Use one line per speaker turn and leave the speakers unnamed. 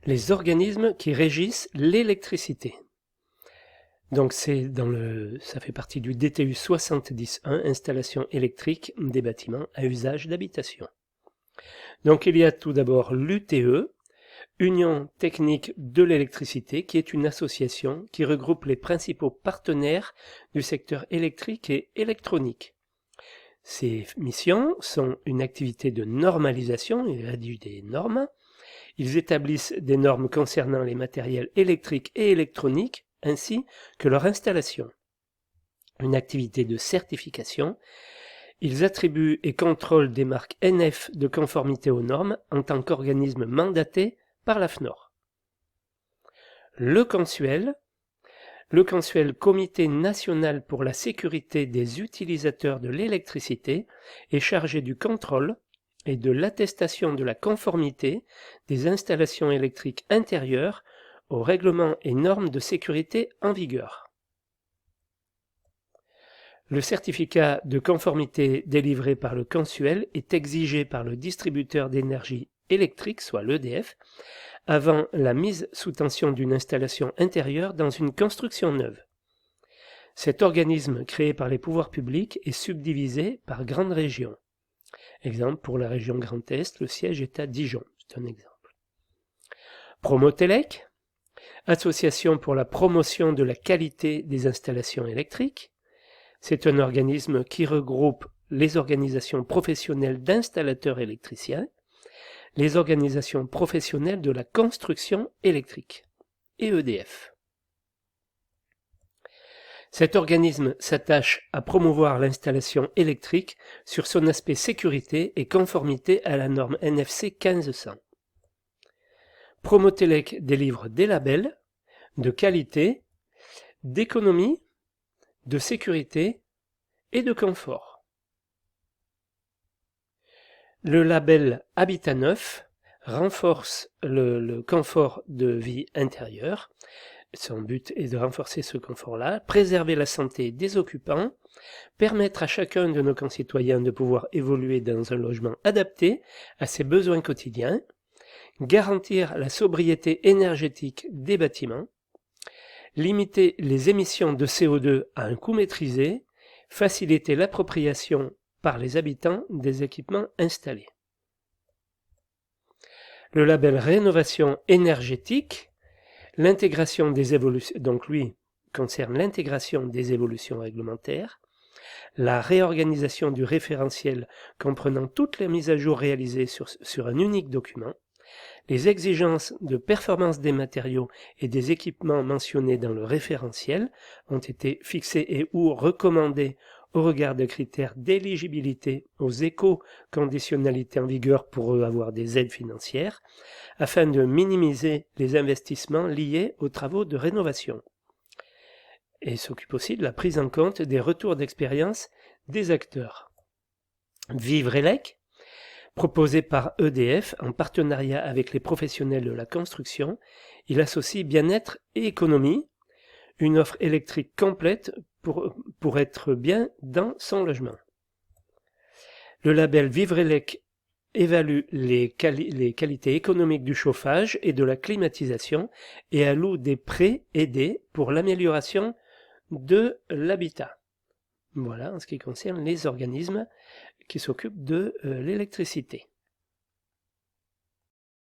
Les organismes qui régissent l'électricité. Donc ça fait partie du DTU 70.1, installation électrique des bâtiments à usage d'habitation. Donc il y a tout d'abord l'UTE, Union technique de l'électricité, qui est une association qui regroupe les principaux partenaires du secteur électrique et électronique. Ses missions sont une activité de normalisation, ils rédigent des normes, ils établissent des normes concernant les matériels électriques et électroniques, ainsi que leur installation. Une activité de certification, ils attribuent et contrôlent des marques NF de conformité aux normes en tant qu'organisme mandaté par la FNOR. Le CONSUEL, Comité national pour la sécurité des utilisateurs de l'électricité, est chargé du contrôle et de l'attestation de la conformité des installations électriques intérieures aux règlements et normes de sécurité en vigueur. Le certificat de conformité délivré par le CONSUEL est exigé par le distributeur d'énergie électrique, soit l'EDF, avant la mise sous tension d'une installation intérieure dans une construction neuve. Cet organisme créé par les pouvoirs publics est subdivisé par grandes régions. Exemple, pour la région Grand Est, le siège est à Dijon. C'est un exemple. Promotelec, Association pour la promotion de la qualité des installations électriques. C'est un organisme qui regroupe les organisations professionnelles d'installateurs électriciens, les organisations professionnelles de la construction électrique et EDF. Cet organisme s'attache à promouvoir l'installation électrique sur son aspect sécurité et conformité à la norme NFC 1500. Promotelec délivre des labels de qualité, d'économie, de sécurité et de confort. Le label Habitat Neuf renforce le confort de vie intérieure. Son but est de renforcer ce confort-là, préserver la santé des occupants, permettre à chacun de nos concitoyens de pouvoir évoluer dans un logement adapté à ses besoins quotidiens, garantir la sobriété énergétique des bâtiments, limiter les émissions de CO2 à un coût maîtrisé, faciliter l'appropriation par les habitants des équipements installés. Le label Rénovation énergétique, l'intégration des évolutions, donc lui concerne l'intégration des évolutions réglementaires, la réorganisation du référentiel comprenant toutes les mises à jour réalisées sur un unique document, les exigences de performance des matériaux et des équipements mentionnés dans le référentiel ont été fixées et ou recommandées au regard de critères d'éligibilité aux éco-conditionnalités en vigueur pour avoir des aides financières, afin de minimiser les investissements liés aux travaux de rénovation. Et s'occupe aussi de la prise en compte des retours d'expérience des acteurs. Vivrelec, proposé par EDF en partenariat avec les professionnels de la construction, il associe bien-être et économie, une offre électrique complète pour être bien dans son logement. Le label Vivrelec évalue les qualités économiques du chauffage et de la climatisation et alloue des prêts aidés pour l'amélioration de l'habitat. Voilà en ce qui concerne les organismes qui s'occupent de l'électricité.